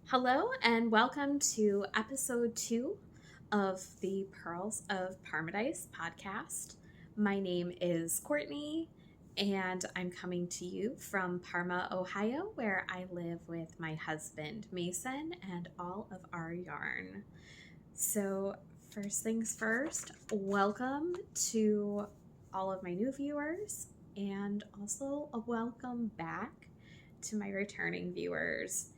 Hello and welcome to episode 2 of the Pearls of Parmadice podcast. My name is Courtney and I'm coming to you from Parma, Ohio, where I live with my husband Mason and all of our yarn. So first things first, welcome to all of my new viewers and also a welcome back to my returning viewers.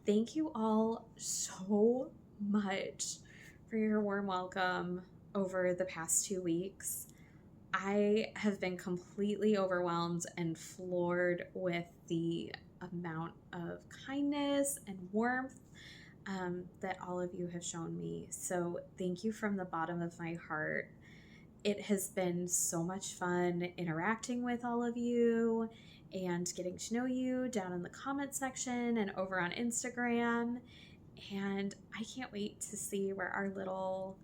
Thank you all so much for your warm welcome over the past 2 weeks. I have been completely overwhelmed and floored with the amount of kindness and warmth that all of you have shown me. So thank you from the bottom of my heart. It has been so much fun interacting with all of you and getting to know you down in the comment section and over on Instagram. And I can't wait to see where our little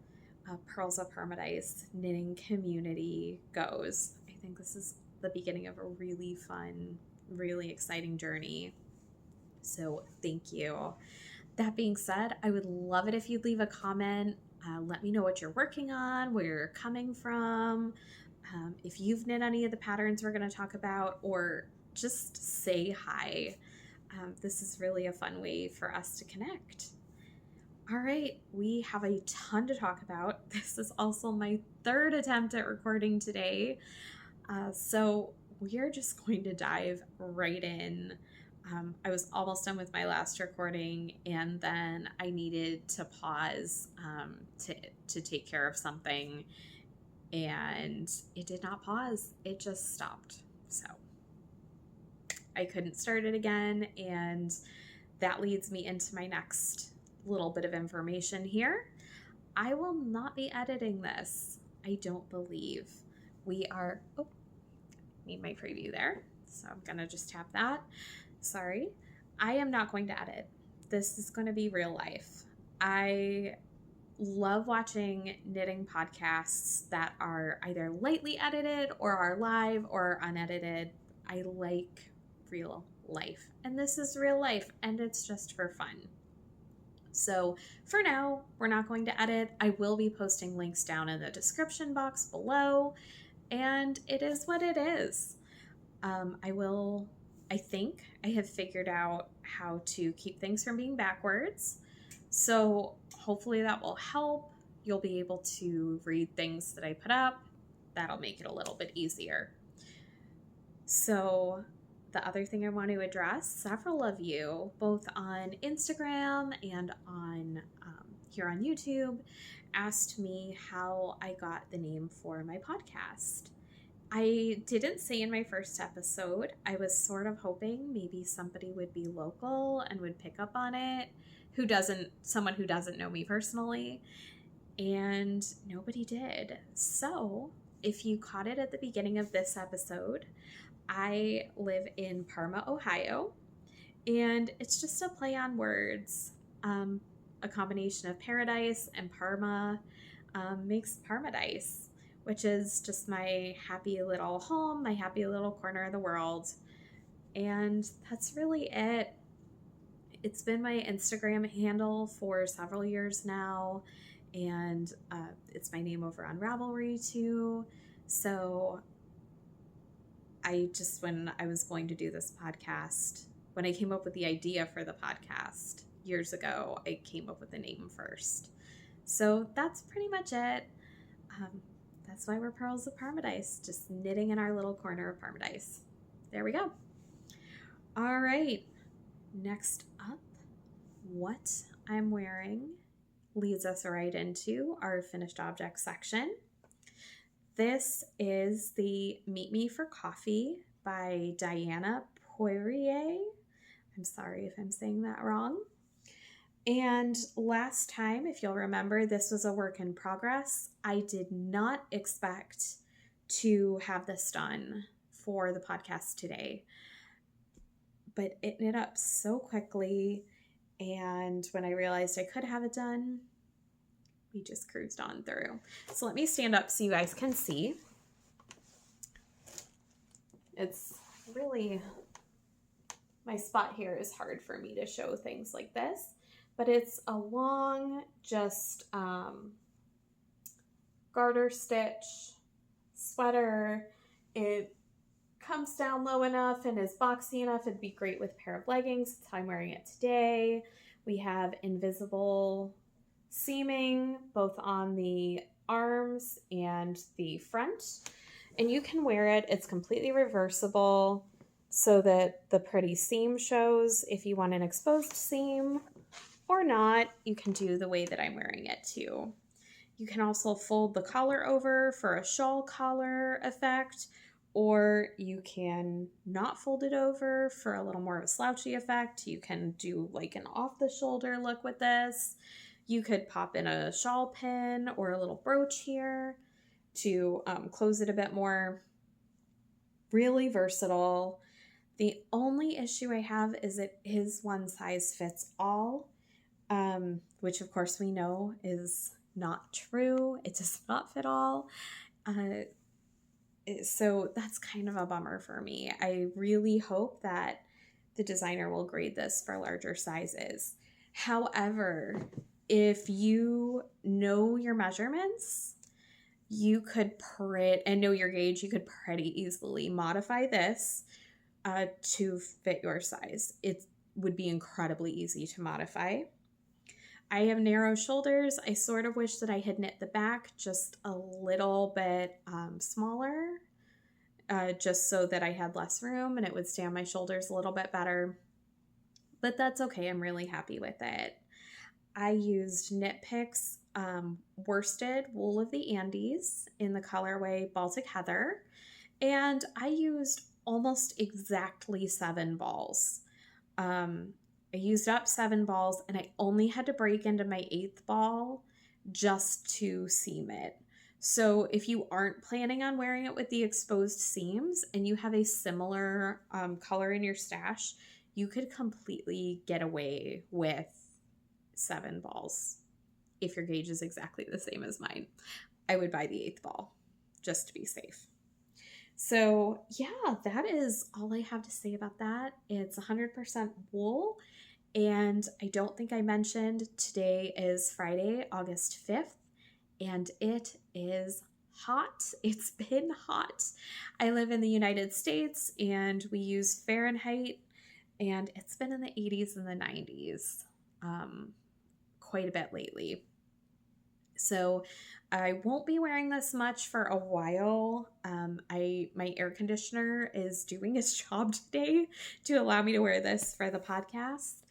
Pearls of Parmadice knitting community goes. I think this is the beginning of a really fun, really exciting journey. So thank you. That being said, I would love it if you'd leave a comment. Let me know what you're working on, where you're coming from, if you've knit any of the patterns we're going to talk about, or just say hi. This is really a fun way for us to connect. All right, we have a ton to talk about. This is also my third attempt at recording today. So we are just going to dive right in. I was almost done with my last recording, and then I needed to pause to take care of something, and it did not pause. It just stopped. So I couldn't start it again, and that leads me into my next little bit of information here. I will not be editing this. I don't believe. We are, need my preview there. So I'm going to just tap that. Sorry. I am not going to edit. This is going to be real life. I love watching knitting podcasts that are either lightly edited or are live or unedited. I like real life, and this is real life, and it's just for fun. So for now, we're not going to edit. I will be posting links down in the description box below, and it is what it is. I think I have figured out how to keep things from being backwards. So hopefully that will help. You'll be able to read things that I put up. That'll make it a little bit easier. So the other thing I want to address, several of you, both on Instagram and on here on YouTube, asked me how I got the name for my podcast. I didn't say in my first episode. I was sort of hoping maybe somebody would be local and would pick up on it, someone who doesn't know me personally, and nobody did. So if you caught it at the beginning of this episode, I live in Parma, Ohio, and it's just a play on words. A combination of paradise and Parma makes Parmadice, which is just my happy little home, my happy little corner of the world. And that's really it. It's been my Instagram handle for several years now, and it's my name over on Ravelry too. So when I was going to do this podcast, when I came up with the idea for the podcast years ago, I came up with the name first. So that's pretty much it. That's why we're Pearls of Parmadice, just knitting in our little corner of Parmadice. There we go. All right. Next up, what I'm wearing leads us right into our finished objects section. This is the Meet Me for Coffee by Diana Poirier. I'm sorry if I'm saying that wrong. And last time, if you'll remember, this was a work in progress. I did not expect to have this done for the podcast today, but it knit up so quickly. And when I realized I could have it done, we just cruised on through. So let me stand up so you guys can see. It's really my spot here is hard for me to show things like this, but it's a long, just garter stitch sweater. It comes down low enough and is boxy enough. It'd be great with a pair of leggings. That's how I'm wearing it today. We have invisible seaming both on the arms and the front, and you can wear it. It's completely reversible so that the pretty seam shows. If you want an exposed seam or not, you can do the way that I'm wearing it too. You can also fold the collar over for a shawl collar effect, or you can not fold it over for a little more of a slouchy effect. You can do like an off-the-shoulder look with this. You could pop in a shawl pin or a little brooch here to close it a bit more. Really versatile. The only issue I have is it is one size fits all, which of course we know is not true. It does not fit all. So that's kind of a bummer for me. I really hope that the designer will grade this for larger sizes. However, if you know your measurements, you could and know your gauge, you could pretty easily modify this to fit your size. It would be incredibly easy to modify. I have narrow shoulders. I sort of wish that I had knit the back just a little bit smaller, just so that I had less room and it would stay on my shoulders a little bit better. But that's okay. I'm really happy with it. I used Knit Picks worsted wool of the Andes in the colorway Baltic Heather, and I used almost exactly 7 balls. I used up 7 balls, and I only had to break into my 8th ball just to seam it. So if you aren't planning on wearing it with the exposed seams and you have a similar color in your stash, you could completely get away with 7 balls if your gauge is exactly the same as mine. I would buy the 8th ball just to be safe. So yeah, that is all I have to say about that. It's 100% wool. And I don't think I mentioned today is Friday, August 5th, and it is hot. It's been hot. I live in the United States and we use Fahrenheit, and it's been in the 80s and the 90s quite a bit lately. So I won't be wearing this much for a while. My air conditioner is doing its job today to allow me to wear this for the podcast.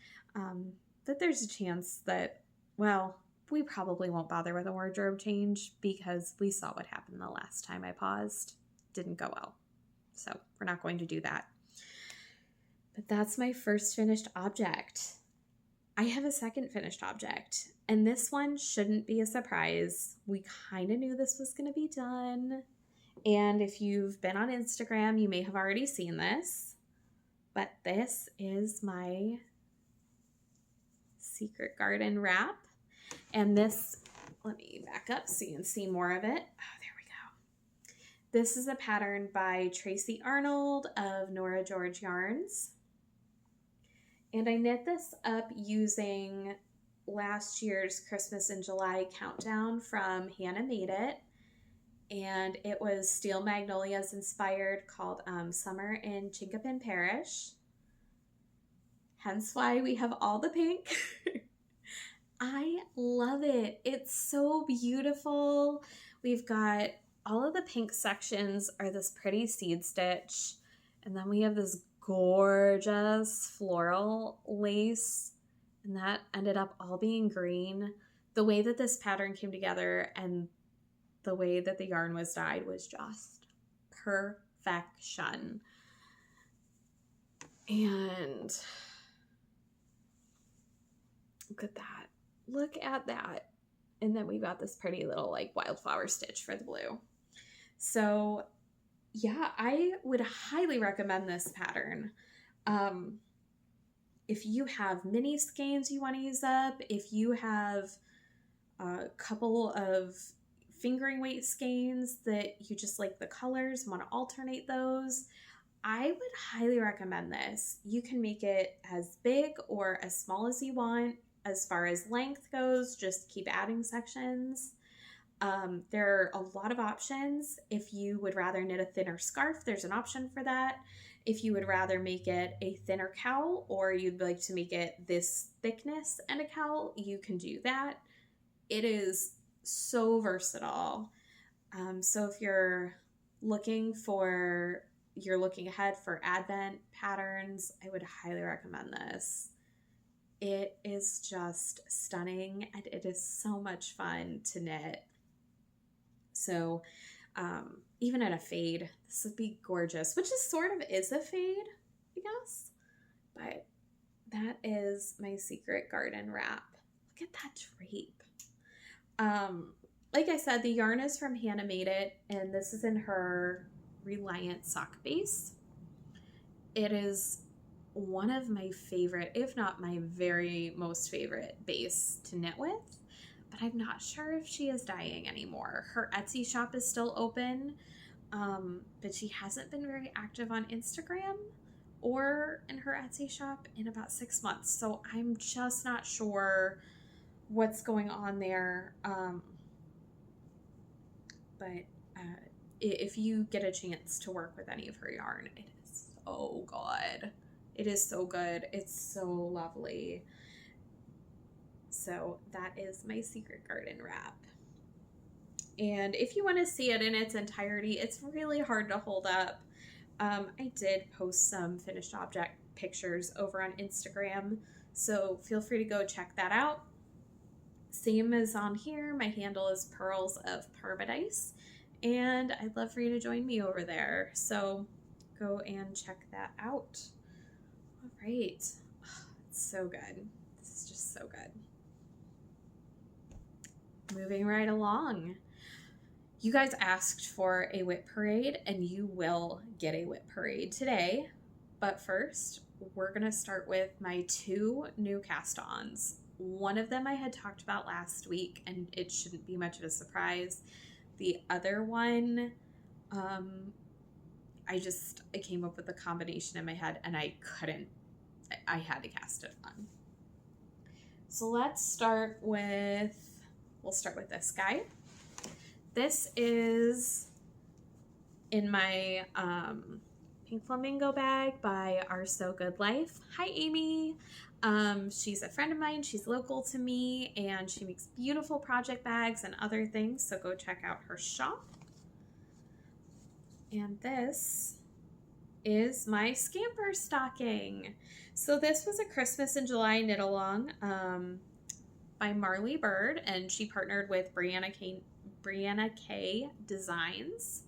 But there's a chance that, well, we probably won't bother with a wardrobe change because we saw what happened the last time I paused. Didn't go well. So we're not going to do that. But that's my first finished object. I have a second finished object, and this one shouldn't be a surprise. We kind of knew this was going to be done. And if you've been on Instagram, you may have already seen this. But this is my Secret Garden wrap. And this, let me back up so you can see more of it. Oh, there we go. This is a pattern by Tracy Arnold of Norah George Yarns. And I knit this up using last year's Christmas in July countdown from Hannah Made It. And it was Steel Magnolias inspired, called Summer in Chinkapin Parish. Hence why we have all the pink. I love it. It's so beautiful. We've got all of the pink sections are this pretty seed stitch. And then we have this gorgeous floral lace. And that ended up all being green. The way that this pattern came together and the way that the yarn was dyed was just perfection. And look at that. Look at that. And then we've got this pretty little like wildflower stitch for the blue. So yeah, I would highly recommend this pattern. If you have mini skeins you want to use up, if you have a couple of fingering weight skeins that you just like the colors, want to alternate those, I would highly recommend this. You can make it as big or as small as you want. As far as length goes, just keep adding sections. There are a lot of options. If you would rather knit a thinner scarf, there's an option for that. If you would rather make it a thinner cowl, or you'd like to make it this thickness and a cowl, you can do that. It is so versatile. So if you're looking ahead for Advent patterns, I would highly recommend this. It is just stunning, and it is so much fun to knit. So even at a fade, this would be gorgeous, which is a fade, I guess. But that is my secret garden wrap. Look at that drape. Like I said, the yarn is from Hannah Made It, and this is in her Reliant sock base. It is one of my favorite, if not my very most favorite base to knit with, but I'm not sure if she is dying anymore. Her Etsy shop is still open, but she hasn't been very active on Instagram or in her Etsy shop in about 6 months. So I'm just not sure what's going on there. But if you get a chance to work with any of her yarn, it is so good. It is so good. It's so lovely. So that is my secret garden wrap. And if you want to see it in its entirety, it's really hard to hold up. I did post some finished object pictures over on Instagram, so feel free to go check that out. Same as on here, my handle is Pearls of Paradise, and I'd love for you to join me over there. So go and check that out. All right. Oh, it's so good. This is just so good. Moving right along. You guys asked for a WIP parade, and you will get a WIP parade today. But first, we're going to start with my 2 new cast-ons. One of them I had talked about last week, and it shouldn't be much of a surprise. The other one, I came up with a combination in my head, and I had to cast it on. So we'll start with this guy. This is in my Pink Flamingo bag by Our So Good Life. Hi, Amy. She's a friend of mine. She's local to me, and she makes beautiful project bags and other things, so go check out her shop. And this is my Scamper Stocking. So this was a Christmas in July knit along by Marley Bird, and she partnered with Brianna K Designs.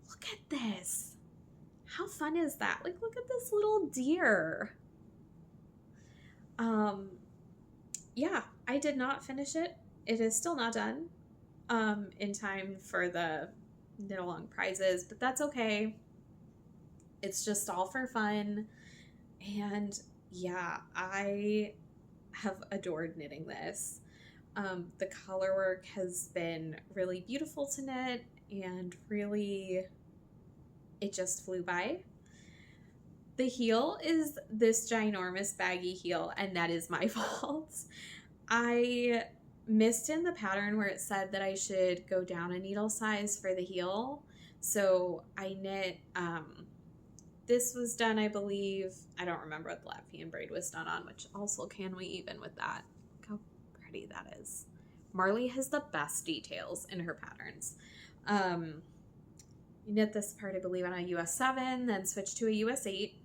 Look at this. How fun is that? Like, look at this little deer. Yeah, I did not finish it. It is still not done in time for the knit along prizes, but that's okay. It's just all for fun. And yeah, I have adored knitting this. The color work has been really beautiful to knit, and really, it just flew by. The heel is this ginormous baggy heel, and that is my fault. I missed in the pattern where it said that I should go down a needle size for the heel. So I knit, this was done, I believe, I don't remember what the Latvian braid was done on, which also can we even with that. Look how pretty that is. Marley has the best details in her patterns. You knit this part, I believe, on a US 7, then switch to a US 8.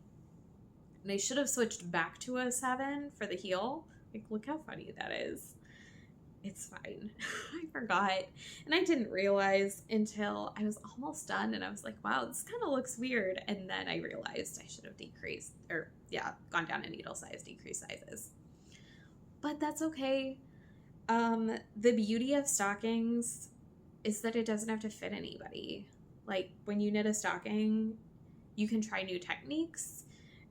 And I should have switched back to a 7 for the heel. Like, look how funny that is. It's fine. I forgot. And I didn't realize until I was almost done, and I was like, wow, this kind of looks weird. And then I realized I should have gone down a needle size, decreased sizes. But that's okay. The beauty of stockings is that it doesn't have to fit anybody. Like, when you knit a stocking, you can try new techniques,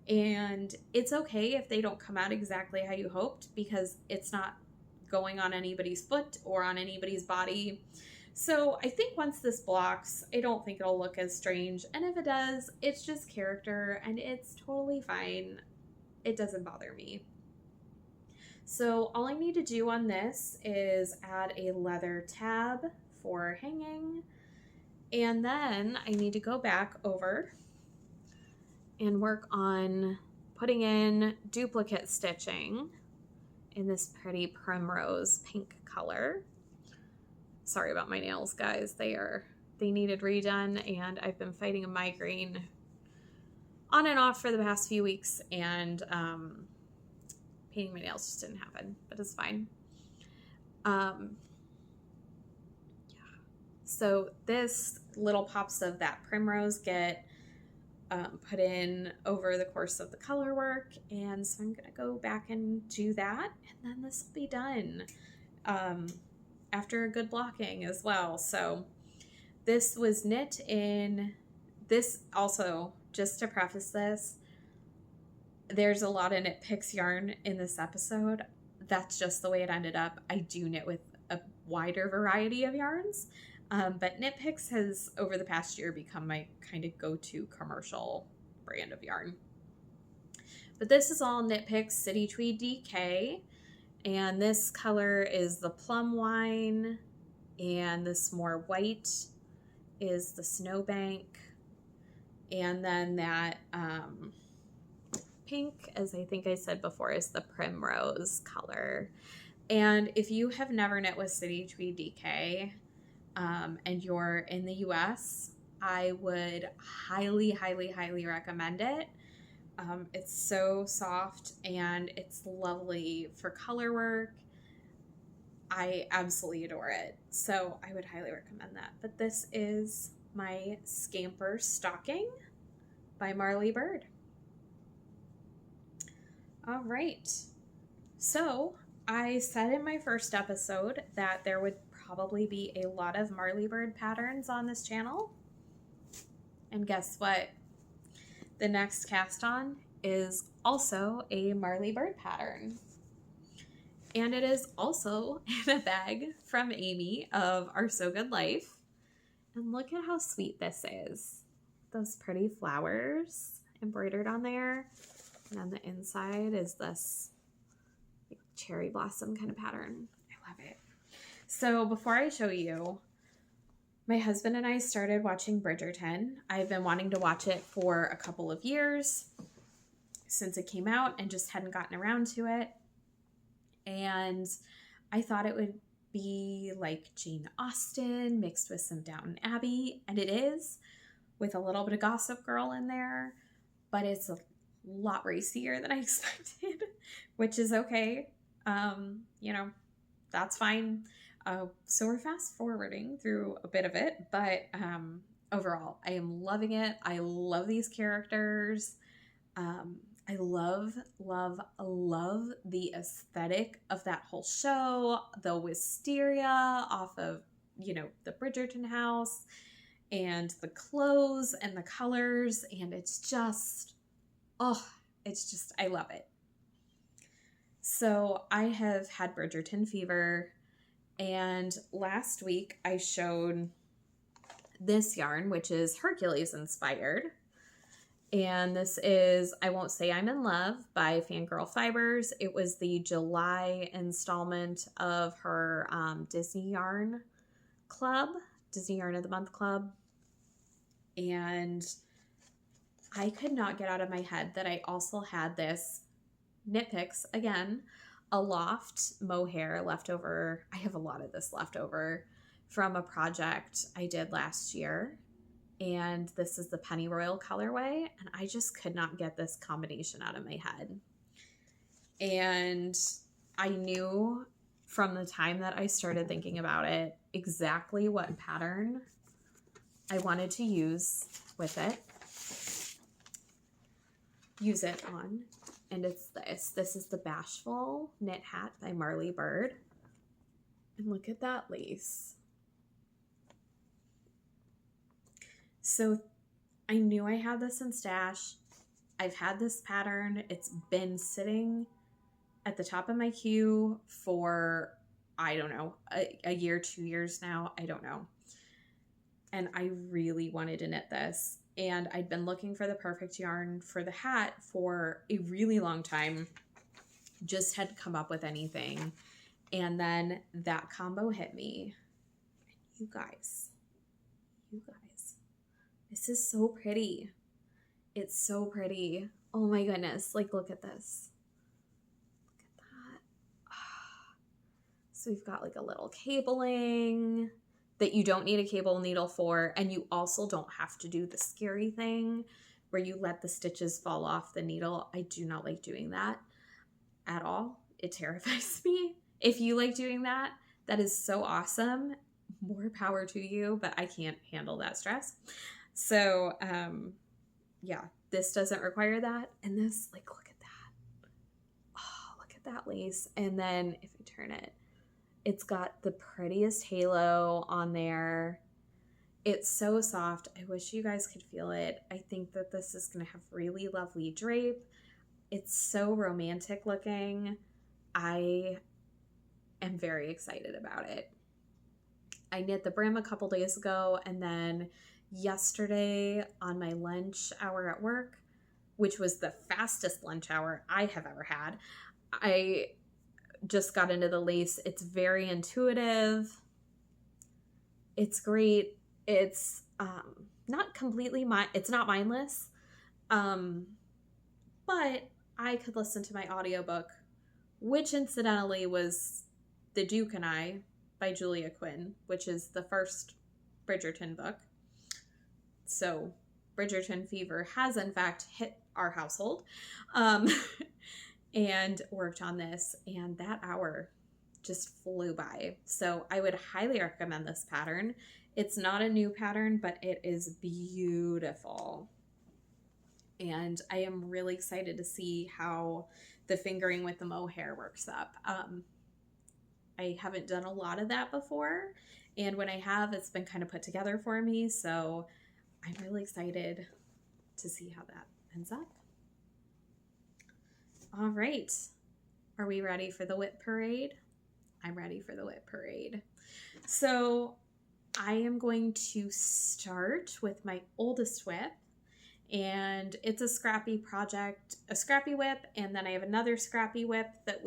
and it's okay if they don't come out exactly how you hoped, because it's not going on anybody's foot or on anybody's body. So I think once this blocks, I don't think it'll look as strange. And if it does, it's just character and it's totally fine. It doesn't bother me. So all I need to do on this is add a leather tab for hanging. And then I need to go back over and work on putting in duplicate stitching in this pretty primrose pink color. Sorry about my nails, guys. They needed redone, and I've been fighting a migraine on and off for the past few weeks, and painting my nails just didn't happen, but it's fine. Yeah. So this little pops of that primrose get put in over the course of the color work, and so I'm gonna go back and do that, and then this will be done after a good blocking as well. So this was knit in this. Also, just to preface this, there's a lot of Knit Picks yarn in this episode. That's just the way it ended up. I do knit with a wider variety of yarns, but Knit Picks has over the past year become my kind of go-to commercial brand of yarn. But this is all Knit Picks City Tweed DK, and this color is the plum wine, and this more white is the snowbank, and then that pink, as I think I said before, is the primrose color. And if you have never knit with City Tweed DK and you're in the US, I would highly, highly, highly recommend it. It's so soft and it's lovely for color work. I absolutely adore it. So I would highly recommend that. But this is my Scamper Stocking by Marley Bird. All right. So I said in my first episode that there would probably be a lot of Marley Bird patterns on this channel. And guess what? The next cast on is also a Marley Bird pattern. And it is also in a bag from Amy of Our So Good Life. And look at how sweet this is. Those pretty flowers embroidered on there. And on the inside is this cherry blossom kind of pattern. I love it. So before I show you, my husband and I started watching Bridgerton. I've been wanting to watch it for a couple of years since it came out and just hadn't gotten around to it. And I thought it would be like Jane Austen mixed with some Downton Abbey, and it is, with a little bit of Gossip Girl in there, but it's a lot racier than I expected, which is okay. That's fine. So we're fast forwarding through a bit of it, but overall, I am loving it. I love these characters. I love, love, love the aesthetic of that whole show, the wisteria off of, the Bridgerton house, and the clothes and the colors, and it's just, I love it. So I have had Bridgerton fever, and last week I showed this yarn, which is Hercules inspired. And this is I Won't Say I'm in Love by Fangirl Fibers. It was the July installment of her Disney Yarn Club, Disney Yarn of the Month Club. And I could not get out of my head that I also had this Knit Picks, again, a loft mohair leftover. I have a lot of this leftover from a project I did last year. And this is the Pennyroyal colorway, and I just could not get this combination out of my head. And I knew from the time that I started thinking about it exactly what pattern I wanted to use with it. Use it on. And it's this. This is the Bashful Knit Hat by Marley Bird. And look at that lace. So I knew I had this in stash. I've had this pattern. It's been sitting at the top of my queue for I don't know, a year, 2 years now. I don't know. And I really wanted to knit this. And I'd been looking for the perfect yarn for the hat for a really long time. Just hadn't come up with anything. And then that combo hit me. And you guys, this is so pretty. It's so pretty. Oh my goodness. Like, look at this. Look at that. So we've got like a little cabling that you don't need a cable needle for. And you also don't have to do the scary thing where you let the stitches fall off the needle. I do not like doing that at all. It terrifies me. If you like doing that, that is so awesome. More power to you, but I can't handle that stress. So, yeah, this doesn't require that. And this, like, look at that. Oh, look at that lace. And then if I turn it, it's got the prettiest halo on there. It's so soft. I wish you guys could feel it. I think that this is going to have really lovely drape. It's so romantic looking. I am very excited about it. I knit the brim a couple days ago, and then yesterday on my lunch hour at work, which was the fastest lunch hour I have ever had, I just got into the lace. It's very intuitive. It's great. It's not completely it's not mindless, but I could listen to my audiobook, which incidentally was The Duke and I by Julia Quinn, which is the first Bridgerton book. So Bridgerton fever has in fact hit our household, and worked on this, and that hour just flew by. So I would highly recommend this pattern. It's not a new pattern, but it is beautiful. And I am really excited to see how the fingering with the mohair works up. I haven't done a lot of that before, and when I have, it's been kind of put together for me, so I'm really excited to see how that ends up. All right, are we ready for the WIP parade? I'm ready for the WIP parade. So I am going to start with my oldest WIP, and it's a scrappy project, a scrappy WIP, and then I have another scrappy WIP that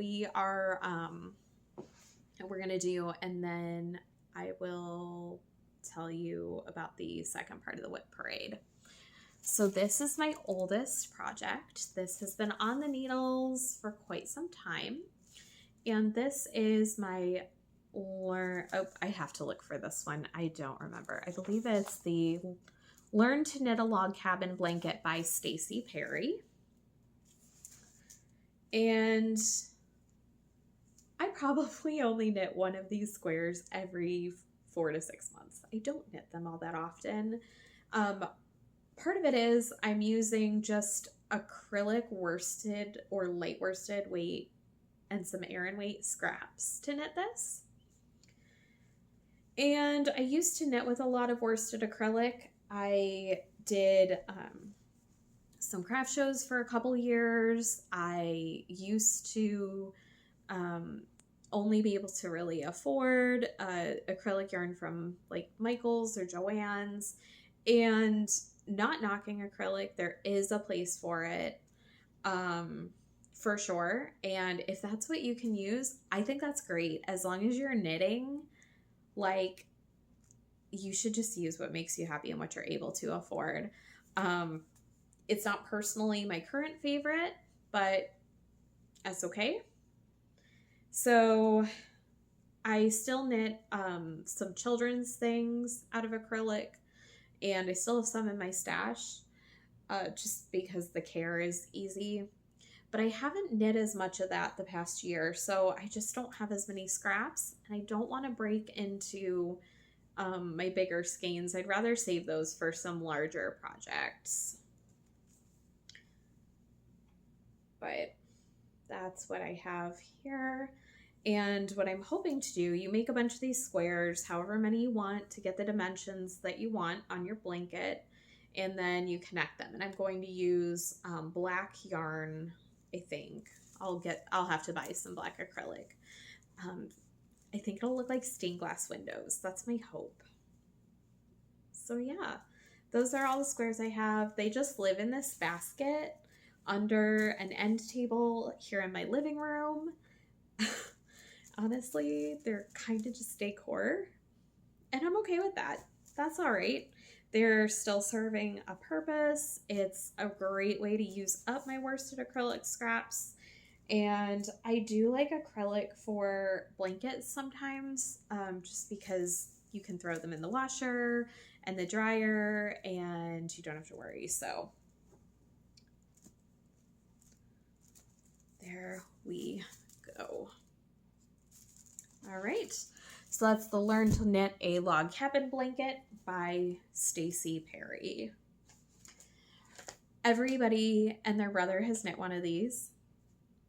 we're gonna do, and then I will tell you about the second part of the WIP parade. So this is my oldest project. This has been on the needles for quite some time, and this is my I have to look for this one. I don't remember. I believe it's the Learn to Knit a Log Cabin Blanket by Stacy Perry. And I probably only knit one of these squares every 4 to 6 months. I don't knit them all that often. Part of it is I'm using just acrylic worsted or light worsted weight and some Aran weight scraps to knit this. And I used to knit with a lot of worsted acrylic. I did some craft shows for a couple years. I used to only be able to really afford acrylic yarn from like Michael's or Joann's, and not knocking acrylic. There is a place for it, for sure. And if that's what you can use, I think that's great. As long as you're knitting, like, you should just use what makes you happy and what you're able to afford. It's not personally my current favorite, but that's okay. So I still knit some children's things out of acrylic, and I still have some in my stash, just because the care is easy. But I haven't knit as much of that the past year, so I just don't have as many scraps, and I don't want to break into my bigger skeins. I'd rather save those for some larger projects. But that's what I have here. And what I'm hoping to do, you make a bunch of these squares, however many you want, to get the dimensions that you want on your blanket, and then you connect them. And I'm going to use black yarn, I think. I'll have to buy some black acrylic. I think it'll look like stained glass windows. That's my hope. So yeah, those are all the squares I have. They just live in this basket under an end table here in my living room. Honestly, they're kind of just decor, and I'm okay with that. That's all right. They're still serving a purpose. It's a great way to use up my worsted acrylic scraps. And I do like acrylic for blankets sometimes, just because you can throw them in the washer and the dryer and you don't have to worry. So there we go. All right. So that's the Learn to Knit a Log Cabin Blanket by Stacy Perry. Everybody and their brother has knit one of these,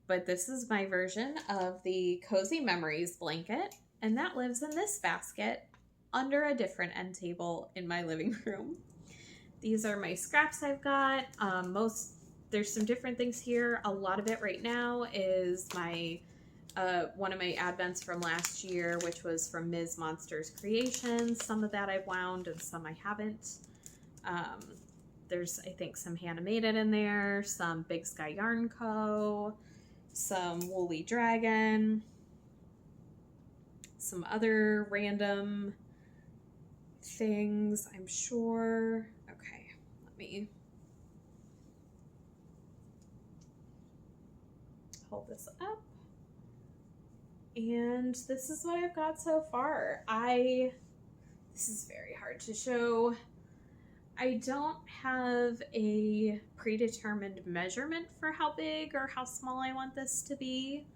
but this is my version of the Cozy Memories blanket, and that lives in this basket under a different end table in my living room. These are my scraps I've got. There's some different things here. A lot of it right now is my one of my advents from last year, which was from Ms. Monsters Creations. Some of that I've wound and some I haven't. There's, I think, some Handmaided in there, some Big Sky Yarn Co., some Woolly Dragon, some other random things, I'm sure. Okay, let me hold this up. And this is what I've got so far. This is very hard to show. I don't have a predetermined measurement for how big or how small I want this to be.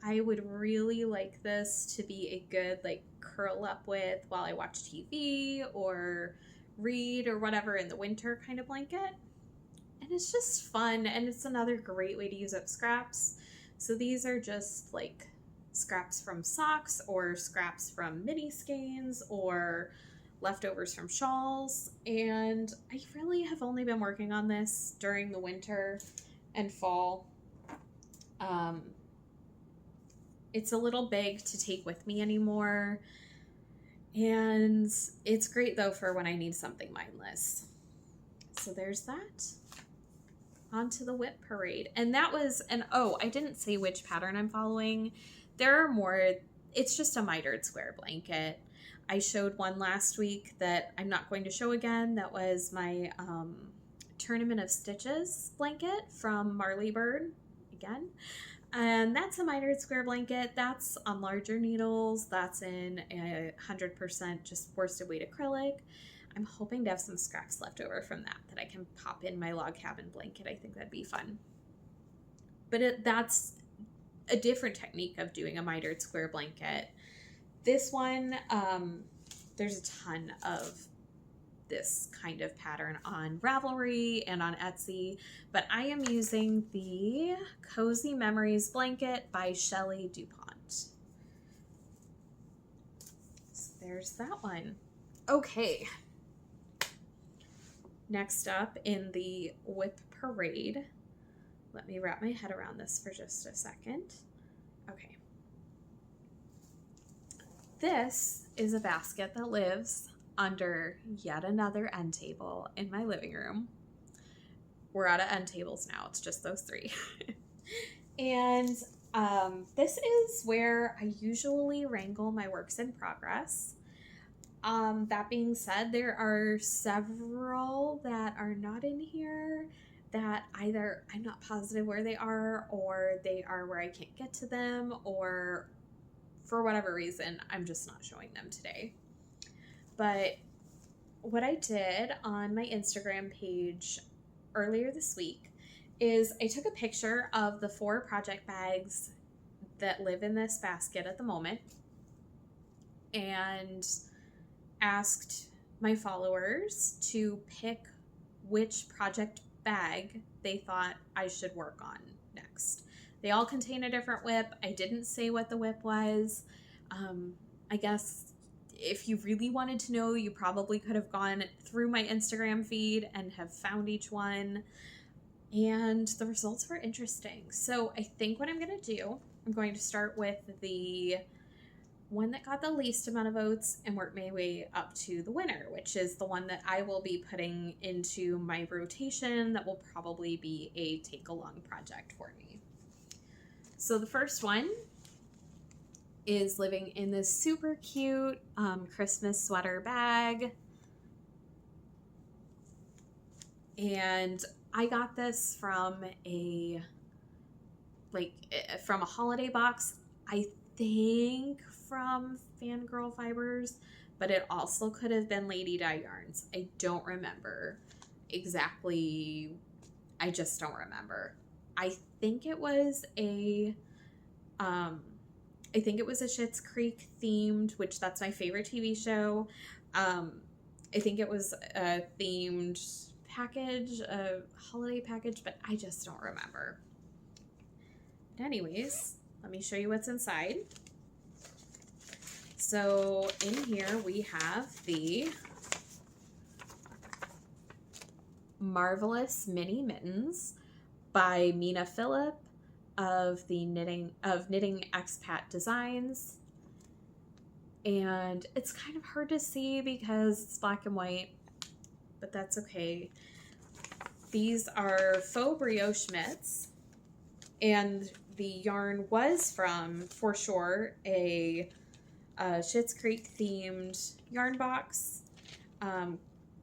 I would really like this to be a good, like, curl up with while I watch TV or read or whatever in the winter kind of blanket. And it's just fun, and it's another great way to use up scraps. So these are just like scraps from socks or scraps from mini skeins or leftovers from shawls, and I really have only been working on this during the winter and fall. It's a little big to take with me anymore, and it's great though for when I need something mindless. So there's that. On to the WIP parade. And that was I didn't say which pattern I'm following. There are more. It's just a mitered square blanket. I showed one last week that I'm not going to show again. That was my Tournament of Stitches blanket from Marley Bird again. And that's a mitered square blanket. That's on larger needles. That's in 100% just worsted weight acrylic. I'm hoping to have some scraps left over from that I can pop in my log cabin blanket. I think that'd be fun. But that's a different technique of doing a mitered square blanket. This one, there's a ton of this kind of pattern on Ravelry and on Etsy, but I am using the Cozy Memories blanket by Shelley Dupont. So there's that one. Okay. Next up in the WIP parade, let me wrap my head around this for just a second. Okay. This is a basket that lives under yet another end table in my living room. We're out of end tables now. It's just those three. And this is where I usually wrangle my works in progress. That being said, there are several that are not in here that either I'm not positive where they are, or they are where I can't get to them, or for whatever reason, I'm just not showing them today. But what I did on my Instagram page earlier this week is I took a picture of the 4 project bags that live in this basket at the moment and asked my followers to pick which project bag they thought I should work on next. They all contain a different WIP. I didn't say what the WIP was. I guess if you really wanted to know, you probably could have gone through my Instagram feed and have found each one. And the results were interesting. So I think what I'm going to do, I'm going to start with the one that got the least amount of votes and work my way up to the winner, which is the one that I will be putting into my rotation that will probably be a take-along project for me. So the first one is living in this super cute Christmas sweater bag. And I got this from a holiday box, I think from Fangirl Fibers, but it also could have been Lady Di Yarns. I don't remember exactly. I just don't remember. I think it was a Schitt's Creek themed, which that's my favorite TV show. I think it was a themed package, a holiday package, but I just don't remember. But anyways, let me show you what's inside. So in here we have the Marvellous Mini Mittens by Mina Phillip of Knitting Expat Designs. And it's kind of hard to see because it's black and white, but that's okay. These are faux brioche mitts, and the yarn was from, for sure, a Schitt's Creek themed yarn box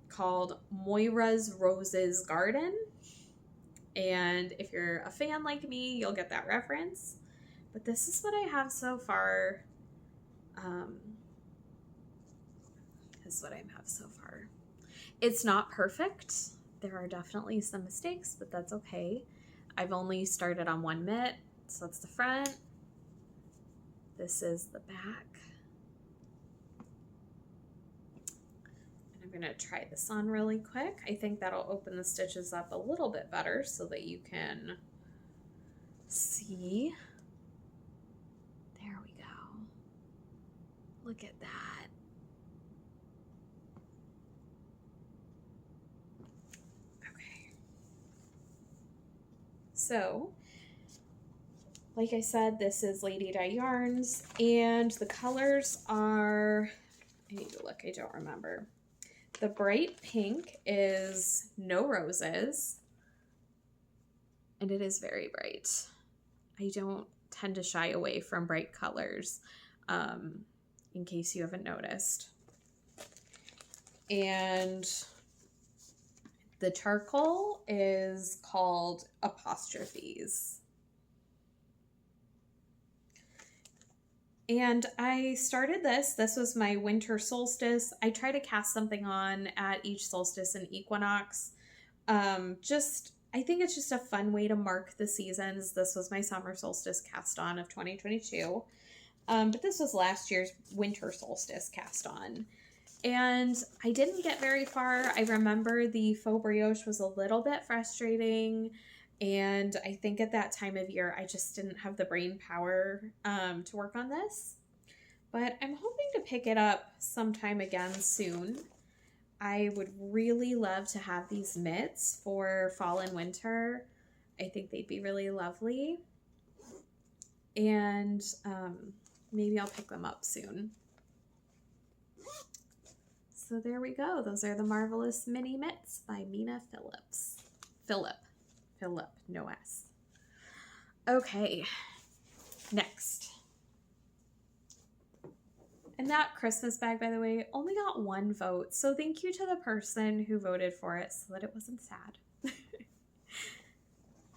called Moira's Roses Garden. And if you're a fan like me, you'll get that reference. But this is what I have so far. It's not perfect. There are definitely some mistakes, but that's okay. I've only started on one mitt, so that's the front. This is the back. And I'm going to try this on really quick. I think that'll open the stitches up a little bit better so that you can see. There we go. Look at that. So, like I said, this is Lady Di Yarns, and the colors are, I need to look, I don't remember. The bright pink is No Roses, and it is very bright. I don't tend to shy away from bright colors, in case you haven't noticed. And the charcoal is called Apostrophes. And I started this. This was my winter solstice. I try to cast something on at each solstice and equinox. I think it's just a fun way to mark the seasons. This was my summer solstice cast on of 2022. But this was last year's winter solstice cast on. And I didn't get very far. I remember the faux brioche was a little bit frustrating. And I think at that time of year, I just didn't have the brain power to work on this. But I'm hoping to pick it up sometime again soon. I would really love to have these mitts for fall and winter. I think they'd be really lovely. And maybe I'll pick them up soon. So there we go. Those are the Marvellous Mini Mitts by Mina Phillip, no S. Okay, next. And that Christmas bag, by the way, only got one vote. So thank you to the person who voted for it so that it wasn't sad.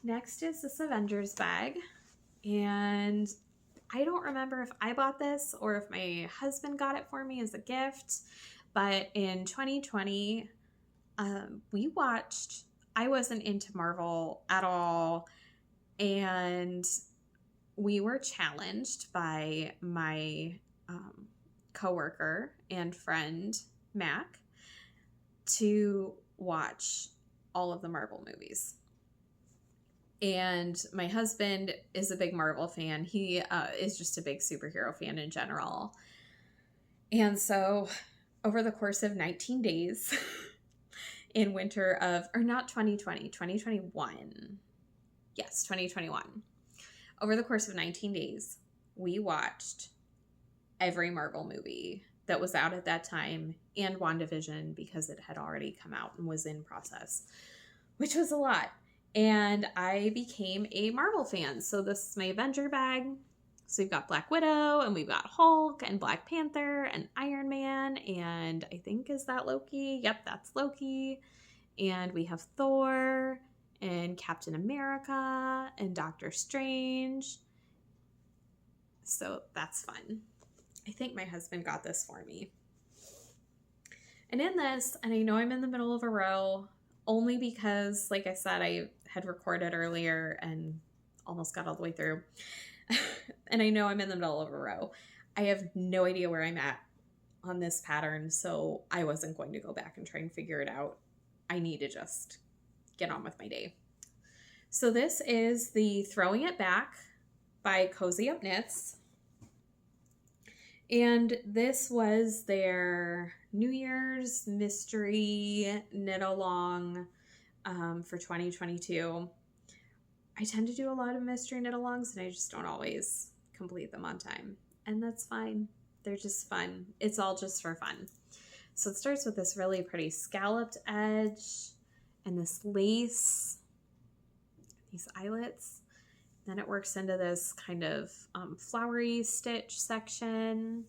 Next is this Avengers bag. And I don't remember if I bought this or if my husband got it for me as a gift. But in 2020, I wasn't into Marvel at all, and we were challenged by my coworker and friend, Mac, to watch all of the Marvel movies. And my husband is a big Marvel fan. He is just a big superhero fan in general. And so over the course of 19 days in winter of, or not 2020, 2021. Yes, 2021. Over the course of 19 days, we watched every Marvel movie that was out at that time and WandaVision because it had already come out and was in process, which was a lot. And I became a Marvel fan. So this is my Avenger bag. So we've got Black Widow, and we've got Hulk and Black Panther and Iron Man, and I think, is that Loki? Yep, that's Loki. And we have Thor and Captain America and Doctor Strange. So that's fun. I think my husband got this for me. And in this, and I know I'm in the middle of a row, only because, like I said, I had recorded earlier and almost got all the way through. And I know I'm in the middle of a row. I have no idea where I'm at on this pattern, so I wasn't going to go back and try and figure it out. I need to just get on with my day. So this is the Throwing It Back by Cozy Up Knits. And this was their New Year's mystery knit along for 2022. I tend to do a lot of mystery knit alongs, and I just don't always complete them on time. And that's fine. They're just fun. It's all just for fun. So it starts with this really pretty scalloped edge and this lace, these eyelets. Then it works into this kind of flowery stitch section.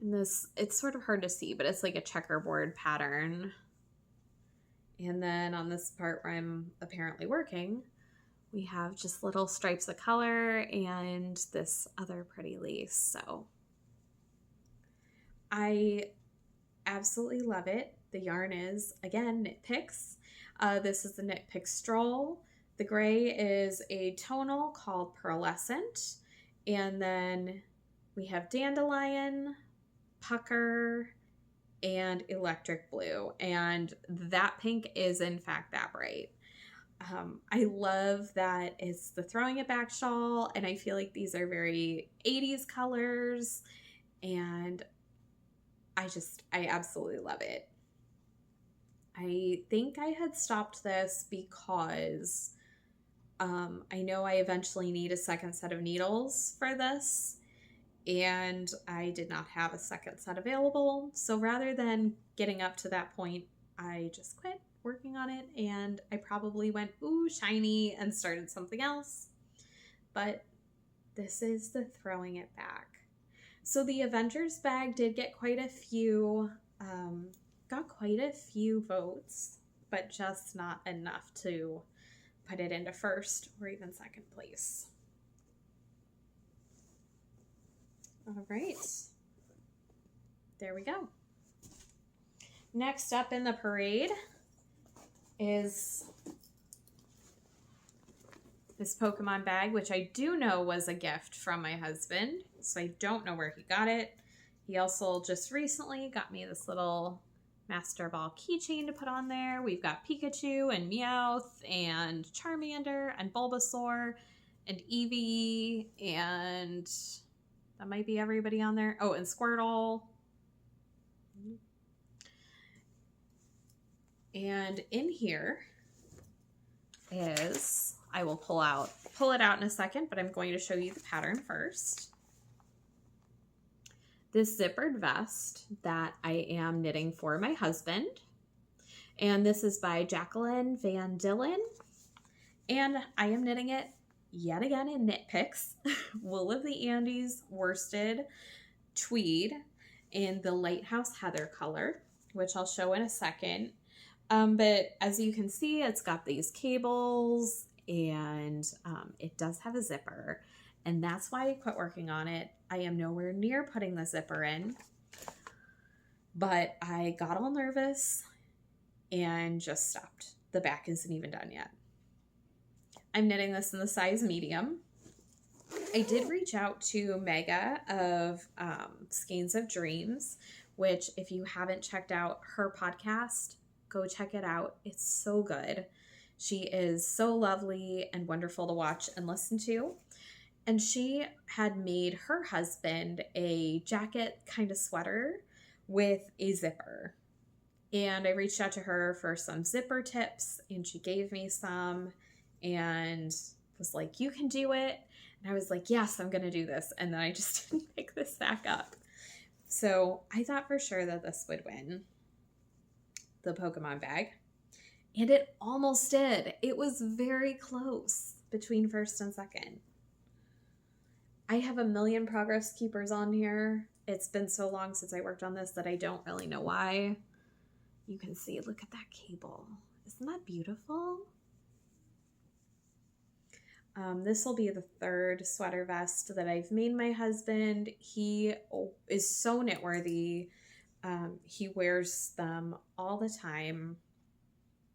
And this, it's sort of hard to see, but it's like a checkerboard pattern. And then on this part where I'm apparently working, we have just little stripes of color and this other pretty lace. So I absolutely love it. The yarn is, again, Knit Picks. This is the Knit Pick Stroll. The gray is a tonal called Pearlescent. And then we have Dandelion, Pucker, and Electric Blue. And that pink is, in fact, that bright. I love that it's the Throwing It Back shawl, and I feel like these are very 80s colors, and I absolutely love it. I think I had stopped this because I know I eventually need a second set of needles for this, and I did not have a second set available. So rather than getting up to that point, I just quit working on it, and I probably went, ooh, shiny, and started something else. But this is the Throwing It Back. So the Avengers bag did get quite a few, votes, but just not enough to put it into first or even second place. All right, there we go. Next up in the parade is this Pokemon bag, which I do know was a gift from my husband, so I don't know where he got it. He also just recently got me this little Master Ball keychain to put on there. We've got Pikachu and Meowth and Charmander and Bulbasaur and Eevee, and that might be everybody on there. Oh, and Squirtle. And in here is, I will pull it out in a second, but I'm going to show you the pattern first. This zippered vest that I am knitting for my husband. And this is by Jaqueline Van Dillen. And I am knitting it yet again in Knit Picks, Wool of the Andes worsted tweed in the Lighthouse Heather color, which I'll show in a second. But as you can see, it's got these cables, and it does have a zipper, and that's why I quit working on it. I am nowhere near putting the zipper in, but I got all nervous and just stopped. The back isn't even done yet. I'm knitting this in the size medium. I did reach out to Mega of Skeins of Dreams, which, if you haven't checked out her podcast, go check it out. It's so good. She is so lovely and wonderful to watch and listen to. And she had made her husband a jacket kind of sweater with a zipper. And I reached out to her for some zipper tips, and she gave me some. And was like, you can do it. And I was like, yes, I'm going to do this. And then I just didn't pick this back up. So I thought for sure that this would win the Pokemon bag. And it almost did. It was very close between first and second. I have a million progress keepers on here. It's been so long since I worked on this that I don't really know why. You can see, look at that cable. Isn't that beautiful? This will be the third sweater vest that I've made my husband. He is so knitworthy. He wears them all the time.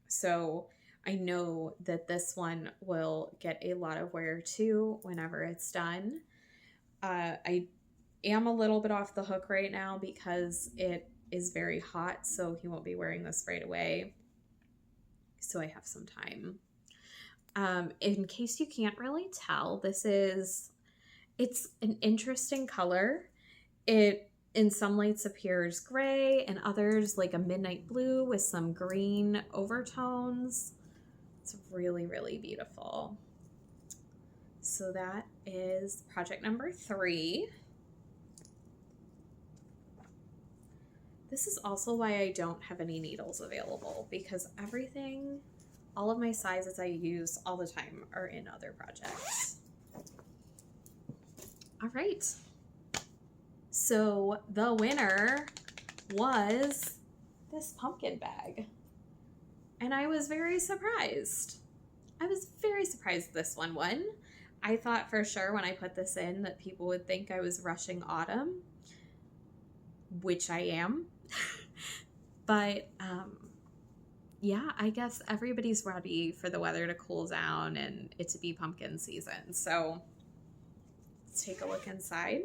So I know that this one will get a lot of wear too whenever it's done. I am a little bit off the hook right now because it is very hot, so he won't be wearing this right away. So I have some time. In case you can't really tell, it's an interesting color. It in some lights appears gray and others like a midnight blue with some green overtones. It's really, really beautiful. So that is project number 3. This is also why I don't have any needles available, because all of my sizes I use all the time are in other projects. All right. So the winner was this pumpkin bag. And I was very surprised. This one won. I thought for sure when I put this in that people would think I was rushing autumn, which I am. But yeah, I guess everybody's ready for the weather to cool down and it to be pumpkin season. So let's take a look inside.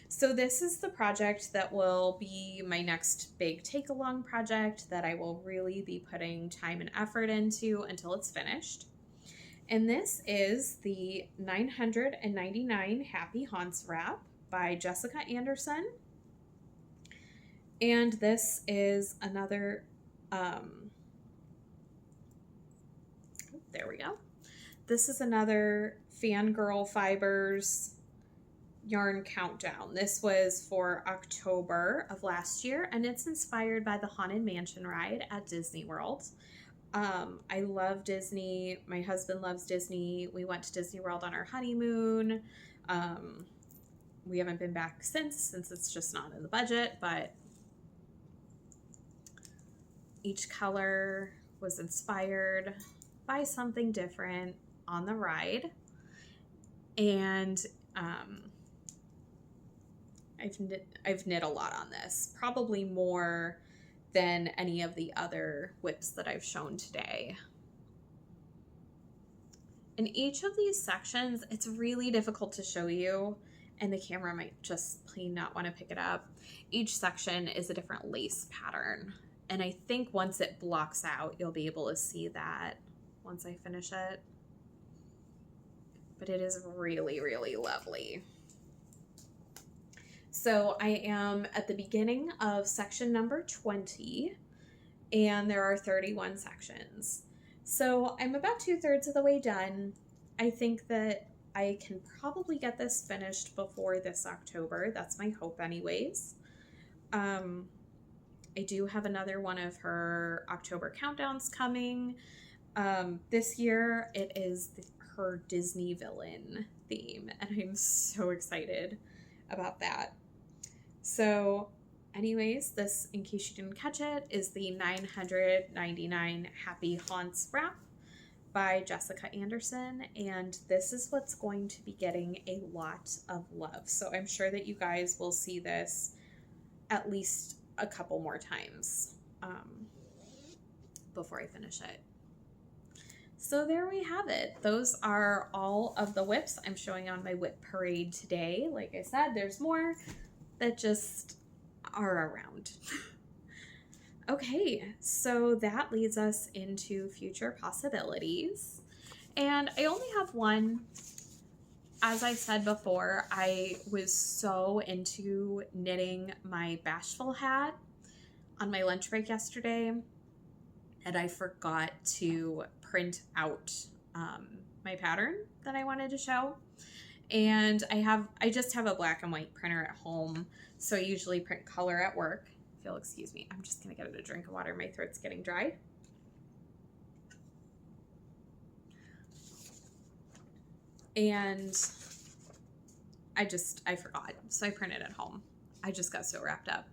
So this is the project that will be my next big take-along project that I will really be putting time and effort into until it's finished. And this is the 999 Happy Haunts wrap by Jessica Anderson. And this is another, there we go. This is another Fangirl Fibers yarn countdown. This was for October of last year, and it's inspired by the Haunted Mansion ride at Disney World. I love Disney. My husband loves Disney. We went to Disney World on our honeymoon. We haven't been back since it's just not in the budget, but each color was inspired by something different on the ride. And I've knit a lot on this, probably more than any of the other WIPs that I've shown today. In each of these sections, it's really difficult to show you, and the camera might just plain not want to pick it up. Each section is a different lace pattern, and I think once it blocks out, you'll be able to see that once I finish it. But it is really, really lovely. So I am at the beginning of section number 20, and there are 31 sections. So I'm about 2/3 of the way done. I think that I can probably get this finished before this October. That's my hope anyways. I do have another one of her October countdowns coming. This year it is her Disney villain theme, and I'm so excited about that. So anyways, this, in case you didn't catch it, is the 999 Happy Haunts wrap by Jessica Anderson, and this is what's going to be getting a lot of love. So I'm sure that you guys will see this at least a couple more times before I finish it. So there we have it. Those are all of the WIPs I'm showing on my WIP parade today. Like I said, there's more that just are around. Okay, so that leads us into future possibilities. And I only have one. As I said before, I was so into knitting my Bashful hat on my lunch break yesterday, and I forgot to print out my pattern that I wanted to show. And I just have a black and white printer at home, so I usually print color at work. If you'll excuse me, I'm just gonna get a drink of water. My throat's getting dry. And I forgot, so I printed at home. I just got so wrapped up.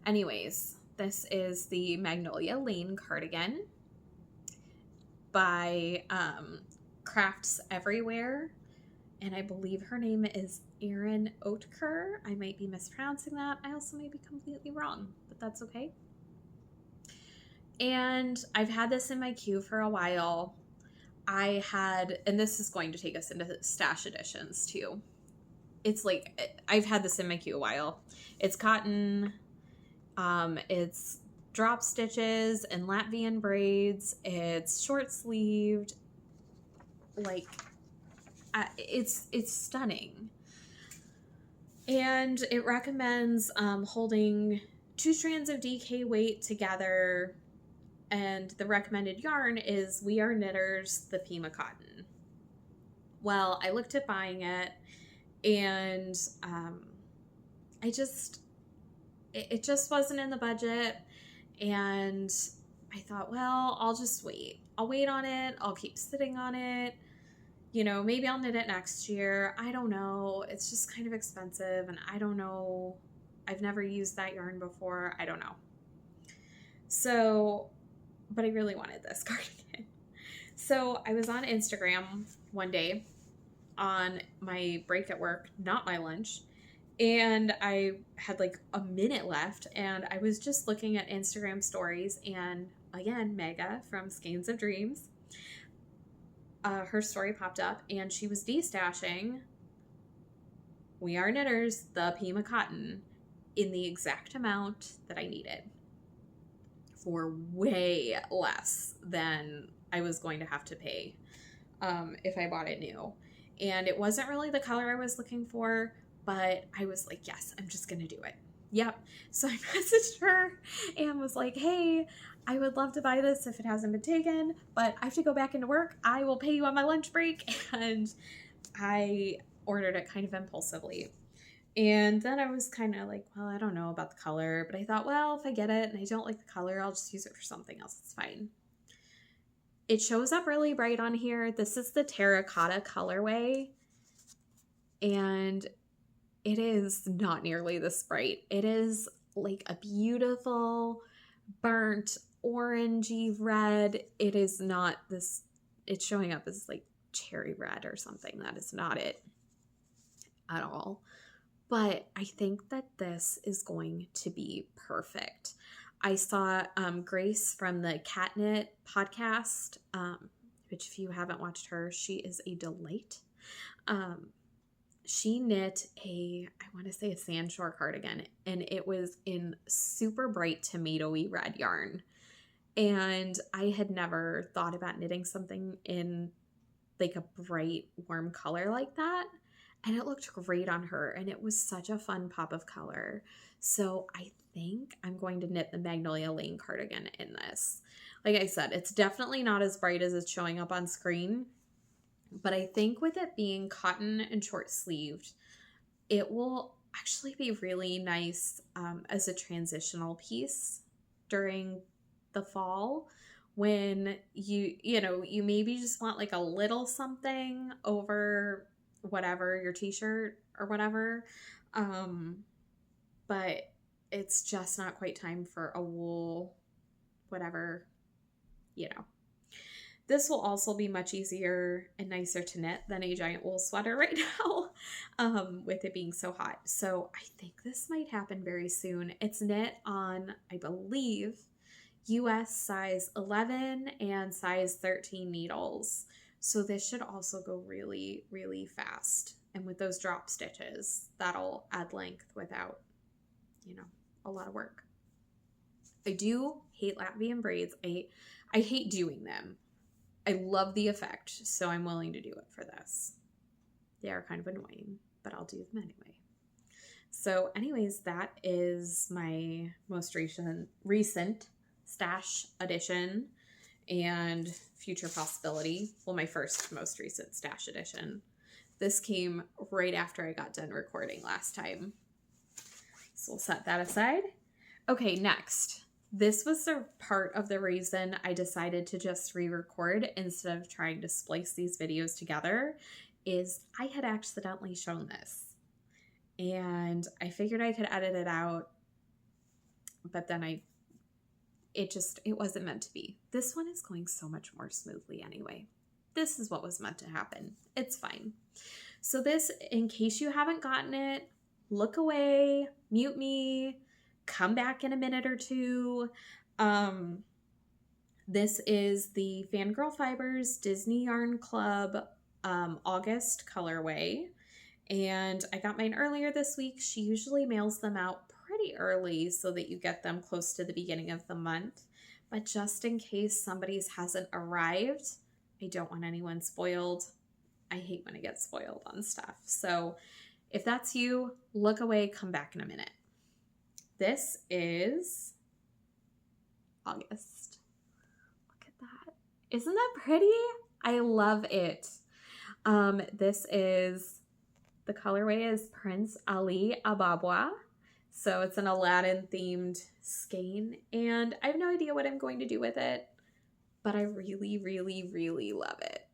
Anyways, this is the Magnolia Lane cardigan by Crafts Everywhere. And I believe her name is Erin Oetker. I might be mispronouncing that. I also may be completely wrong, but that's okay. And I've had this in my queue for a while. And this is going to take us into stash editions too. It's like, I've had this in my queue a while. It's cotton. It's drop stitches and Latvian braids. It's short sleeved. Like, it's stunning. And it recommends holding 2 strands of DK weight together, and the recommended yarn is We Are Knitters, the Pima cotton. Well, I looked at buying it, and it just wasn't in the budget, and I thought, well, I'll just wait. I'll wait on it. I'll keep sitting on it. You know, maybe I'll knit it next year. I don't know. It's just kind of expensive, and I don't know. I've never used that yarn before. I don't know. So, but I really wanted this cardigan. So I was on Instagram one day on my break at work, not my lunch, and I had like a minute left, and I was just looking at Instagram stories, and again, Mega from Skeins of Dreams, her story popped up, and she was destashing We Are Knitters, the Pima cotton, in the exact amount that I needed for way less than I was going to have to pay if I bought it new. And it wasn't really the color I was looking for, but I was like, yes, I'm just going to do it. Yep. So I messaged her and was like, hey, I would love to buy this if it hasn't been taken, but I have to go back into work. I will pay you on my lunch break. And I ordered it kind of impulsively. And then I was kind of like, well, I don't know about the color, but I thought, well, if I get it and I don't like the color, I'll just use it for something else. It's fine. It shows up really bright on here. This is the Terra Cotta colorway, and it is not nearly this bright. It is like a beautiful burnt orangey red. It is not this, it's showing up as like cherry red or something. That is not it at all. But I think that this is going to be perfect. I saw Grace from the Catnit podcast, which if you haven't watched her, she is a delight. She knit I want to say a sandshore cardigan, and it was in super bright tomatoey red yarn. And I had never thought about knitting something in like a bright, warm color like that. And it looked great on her, and it was such a fun pop of color. So I think I'm going to knit the Magnolia Lane cardigan in this. Like I said, it's definitely not as bright as it's showing up on screen, but I think with it being cotton and short sleeved, it will actually be really nice as a transitional piece during the fall when you maybe just want like a little something over whatever, your t-shirt or whatever, but it's just not quite time for a wool whatever. This will also be much easier and nicer to knit than a giant wool sweater right now, with it being so hot. So I think this might happen very soon. It's knit on, I believe, US size 11 and size 13 needles. So this should also go really, really fast. And with those drop stitches, that'll add length without, a lot of work. I do hate Latvian braids. I hate doing them. I love the effect, so I'm willing to do it for this. They are kind of annoying, but I'll do them anyway. So anyways, that is my most recent stash addition. and Future Possibility. Well, my most recent stash edition. This came right after I got done recording last time. So we'll set that aside. Okay, next. This was the part of the reason I decided to just re-record instead of trying to splice these videos together, is I had accidentally shown this. And I figured I could edit it out, but then it wasn't meant to be. This one is going so much more smoothly anyway. This is what was meant to happen. It's fine. So this, in case you haven't gotten it, look away, mute me, come back in a minute or two. This is the Fangirl Fibers Disney Yarn Club August colorway. And I got mine earlier this week. She usually mails them out pretty early so that you get them close to the beginning of the month. But just in case somebody's hasn't arrived, I don't want anyone spoiled. I hate when I get spoiled on stuff. So if that's you, look away, come back in a minute. This is August. Look at that. Isn't that pretty? I love it. This is, the colorway is Prince Ali Ababwa. So it's an Aladdin themed skein, and I have no idea what I'm going to do with it, but I really, really, really love it.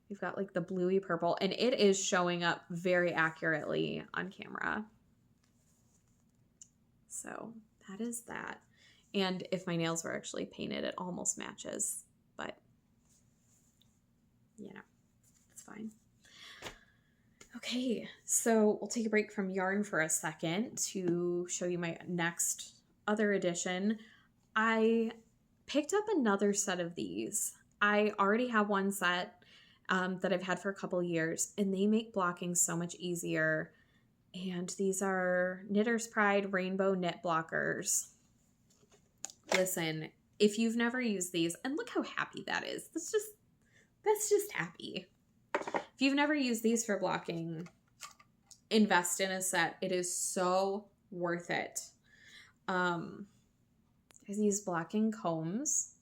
We've got like the bluey purple, and it is showing up very accurately on camera. So that is that. And if my nails were actually painted, it almost matches, but you know, it's fine. Okay, so we'll take a break from yarn for a second to show you my next other edition. I picked up another set of these. I already have one set that I've had for a couple years, and they make blocking so much easier. And these are Knitter's Pride Rainbow Knit Blockers. Listen, if you've never used these, and look how happy that is. That's just happy. If you've never used these for blocking, invest in a set. It is so worth it. These blocking combs,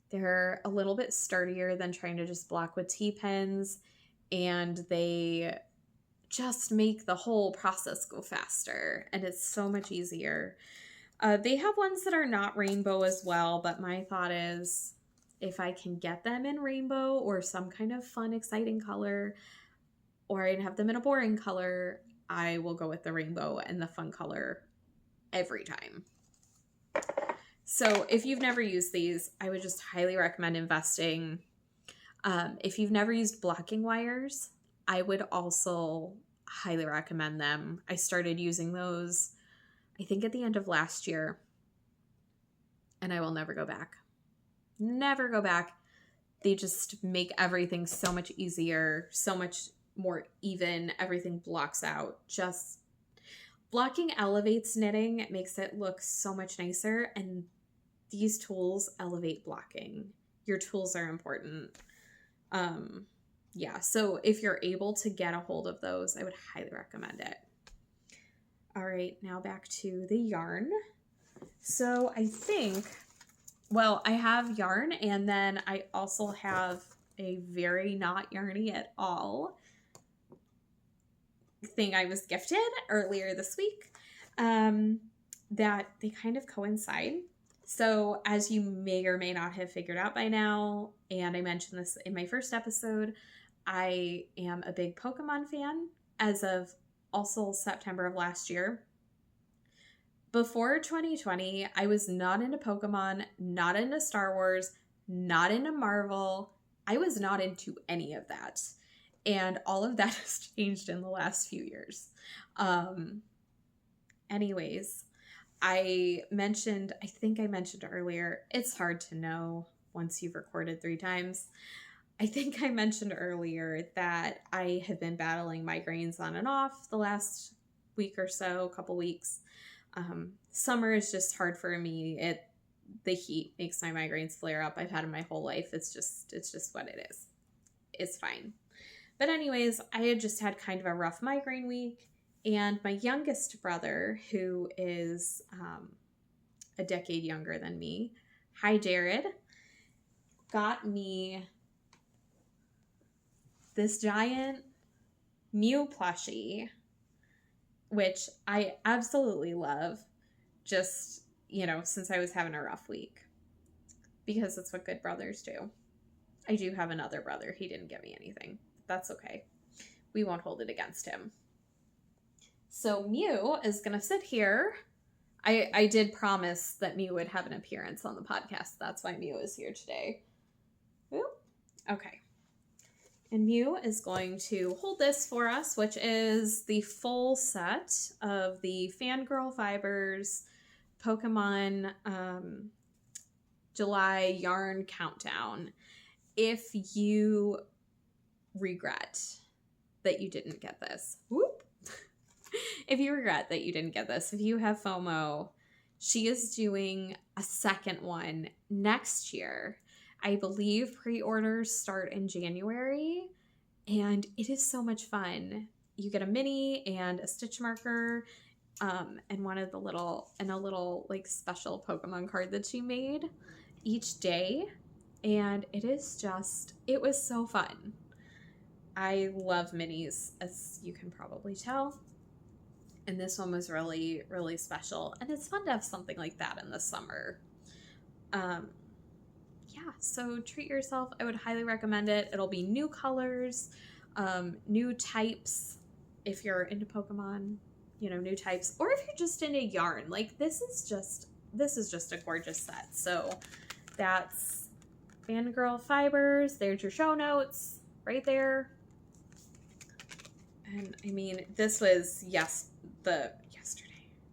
they're a little bit sturdier than trying to just block with T-pins, and they just make the whole process go faster, and it's so much easier. They have ones that are not rainbow as well, but my thought is if I can get them in rainbow or some kind of fun, exciting color, or I can have them in a boring color, I will go with the rainbow and the fun color every time. So if you've never used these, I would just highly recommend investing. If you've never used blocking wires, I would also highly recommend them. I started using those, I think, at the end of last year, and I will never go back. Never go back. They just make everything so much easier, so much more even. Everything blocks out. Just blocking elevates knitting. It makes it look so much nicer, and these tools elevate blocking. Your tools are important. Yeah, so if you're able to get a hold of those, I would highly recommend it. All right, now back to the yarn. So I think, well, I have yarn, and then I also have a very not yarny at all thing I was gifted earlier this week that they kind of coincide. So as you may or may not have figured out by now, and I mentioned this in my first episode, I am a big Pokemon fan as of also September of last year. Before 2020, I was not into Pokemon, not into Star Wars, not into Marvel. I was not into any of that. And all of that has changed in the last few years. Anyways, I think I mentioned earlier, it's hard to know once you've recorded 3 times. I think I mentioned earlier that I have been battling migraines on and off the last week or so, couple weeks. Summer is just hard for me. The heat makes my migraines flare up. I've had them my whole life. It's just what it is. It's fine. But anyways, I had just had kind of a rough migraine week, and my youngest brother, who is a decade younger than me, hi Jared, got me this giant Mew plushie, which I absolutely love, just, you know, since I was having a rough week, because it's what good brothers do. I do have another brother. He didn't get me anything. That's okay. We won't hold it against him. So Mew is going to sit here. I did promise that Mew would have an appearance on the podcast. That's why Mew is here today. Ooh. Okay. And Mew is going to hold this for us, which is the full set of the Fangirl Fibers Pokemon July yarn countdown. If you regret that you didn't get this, whoop. If you regret that you didn't get this, if you have FOMO, she is doing a second one next year. I believe pre-orders start in January, and it is so much fun. You get a mini and a stitch marker, and a little like special Pokemon card that she made each day. And it was so fun. I love minis, as you can probably tell. And this one was really, really special. And it's fun to have something like that in the summer. Yeah, so treat yourself. I would highly recommend it. It'll be new colors, new types. If you're into Pokemon, you know, new types. Or if you're just into yarn. Like, this is just a gorgeous set. So that's Fangirl Fibers. There's your show notes right there. And I mean, this was yesterday.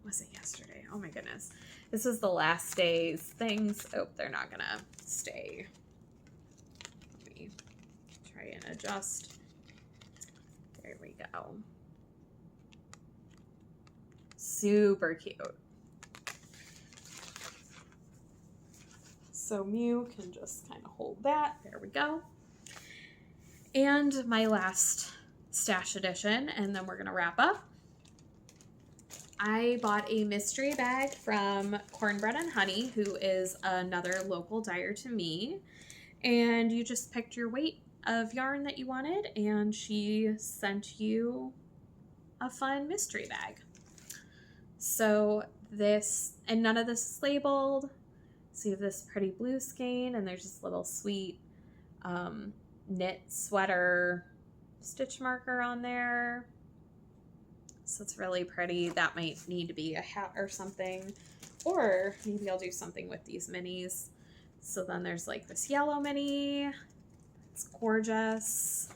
Was it yesterday? Oh my goodness. This is the last day's things. Oh, they're not gonna stay. Let me try and adjust. There we go. Super cute. So Mew can just kind of hold that. There we go. And my last stash edition, and then we're gonna wrap up. I bought a mystery bag from Cornbread and Honey, who is another local dyer to me. And you just picked your weight of yarn that you wanted, and she sent you a fun mystery bag. So this, and none of this is labeled. So you have this pretty blue skein, and there's this little sweet knit sweater stitch marker on there. So it's really pretty. That might need to be a hat or something. Or maybe I'll do something with these minis. So then there's like this yellow mini. It's gorgeous.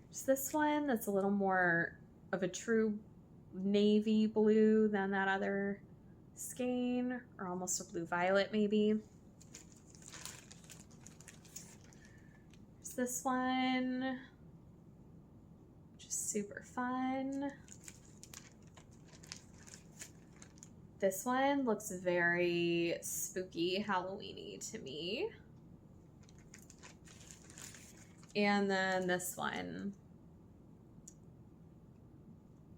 There's this one that's a little more of a true navy blue than that other skein, or almost a blue violet maybe. There's this one, which is super fun. This one looks very spooky, Halloween-y to me. And then this one.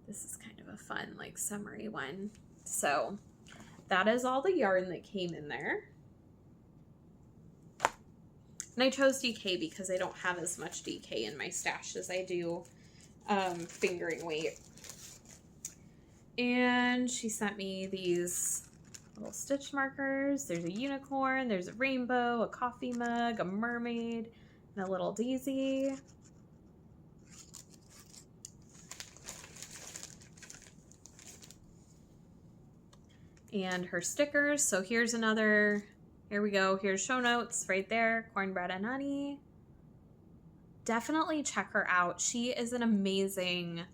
This is kind of a fun, like, summery one. So that is all the yarn that came in there. And I chose DK because I don't have as much DK in my stash as I do fingering weight. And she sent me these little stitch markers. There's a unicorn, there's a rainbow, a coffee mug, a mermaid, and a little daisy. And her stickers. So here's another, here we go. Here's show notes right there. Cornbread and Honey. Definitely check her out. She is an amazing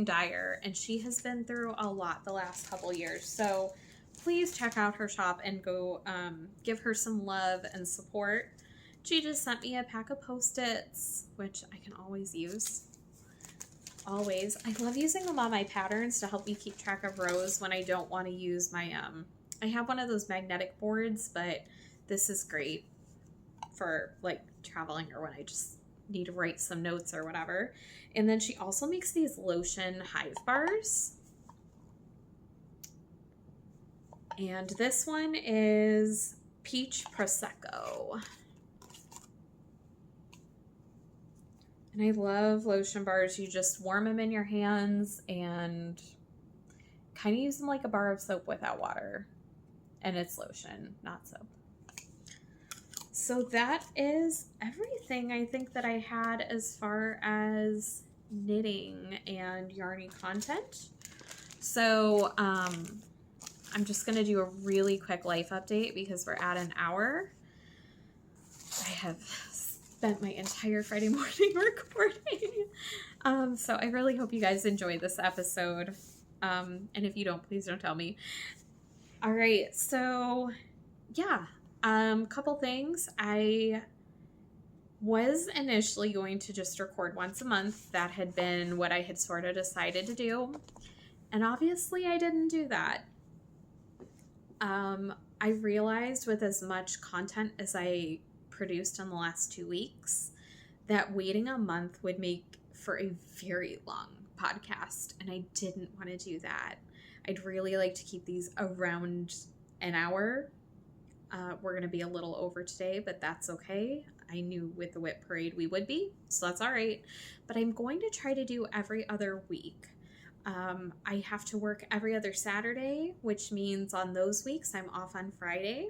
dyer, and she has been through a lot the last couple years. So please check out her shop and go give her some love and support. She just sent me a pack of Post-its, which I can always use. Always. I love using them on my patterns to help me keep track of rows when I don't want to use my, I have one of those magnetic boards, but this is great for like traveling or when I just need to write some notes or whatever. And then she also makes these lotion hive bars. And this one is Peach Prosecco. And I love lotion bars. You just warm them in your hands and kind of use them like a bar of soap without water. And it's lotion, not soap. So that is everything I think that I had as far as knitting and yarny content. So I'm just going to do a really quick life update because we're at an hour. I have spent my entire Friday morning recording. So I really hope you guys enjoyed this episode. And if you don't, please don't tell me. All right, so yeah, couple things. I was initially going to just record once a month. That had been what I had sort of decided to do. And obviously I didn't do that. I realized with as much content as I produced in the last 2 weeks that waiting a month would make for a very long podcast, and I didn't want to do that. I'd really like to keep these around an hour. We're going to be a little over today, but that's okay. I knew with the WIP parade we would be, so that's all right. But I'm going to try to do every other week. I have to work every other Saturday, which means on those weeks I'm off on Friday.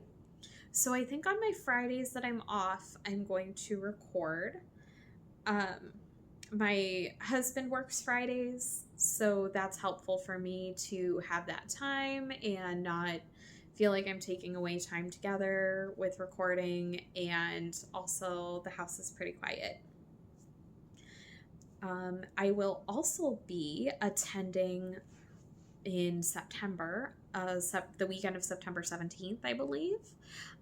So I think on my Fridays that I'm off, I'm going to record. My husband works Fridays, so that's helpful for me to have that time and not feel like I'm taking away time together with recording, and also the house is pretty quiet. I will also be attending in September, the weekend of September 17th, I believe.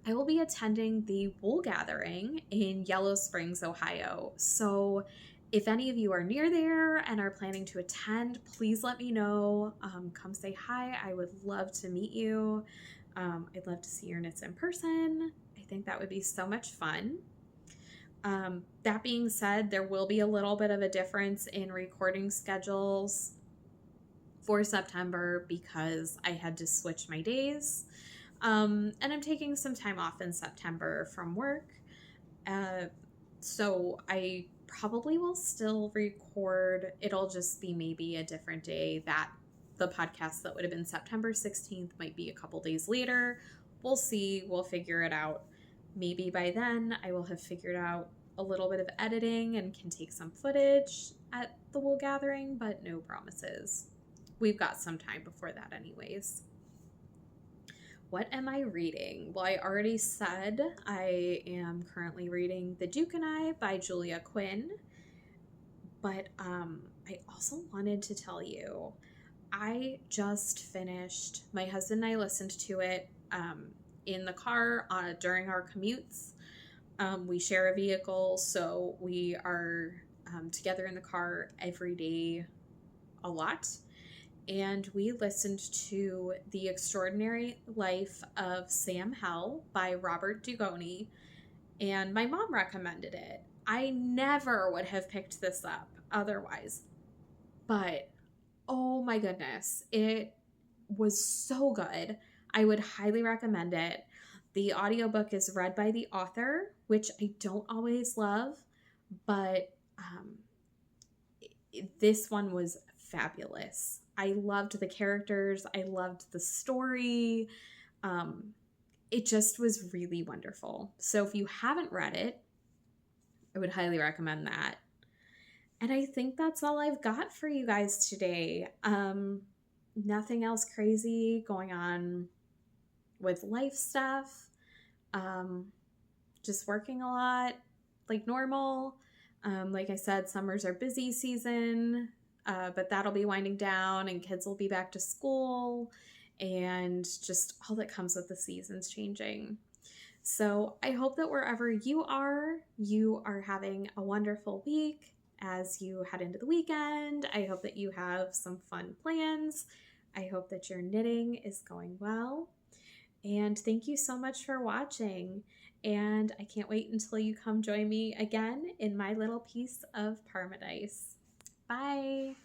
I will be attending the Wool Gathering in Yellow Springs, Ohio. So if any of you are near there and are planning to attend, please let me know. Come say hi. I would love to meet you. I'd love to see your knits in person. I think that would be so much fun. That being said, there will be a little bit of a difference in recording schedules for September because I had to switch my days. And I'm taking some time off in September from work. So I probably will still record. It'll just be maybe a different day. That the podcast that would have been September 16th might be a couple days later. We'll see. We'll figure it out. Maybe by then I will have figured out a little bit of editing and can take some footage at the Wool Gathering, but no promises. We've got some time before that anyways. What am I reading? Well, I already said I am currently reading The Dugoni by Julia Quinn, but I also wanted to tell you, I just finished, my husband and I listened to it in the car during our commutes. We share a vehicle, so we are together in the car every day a lot. And we listened to The Extraordinary Life of Sam Hell by Robert Dugoni, and my mom recommended it. I never would have picked this up otherwise, but oh my goodness, it was so good. I would highly recommend it. The audiobook is read by the author, which I don't always love, but this one was fabulous. I loved the characters. I loved the story. It just was really wonderful. So if you haven't read it, I would highly recommend that. And I think that's all I've got for you guys today. Nothing else crazy going on with life stuff. Just working a lot like normal. Like I said, summers are busy season, but that'll be winding down and kids will be back to school and just all that comes with the seasons changing. So I hope that wherever you are having a wonderful week as you head into the weekend. I hope that you have some fun plans. I hope that your knitting is going well. And thank you so much for watching. And I can't wait until you come join me again in my little piece of Parmadice. Bye.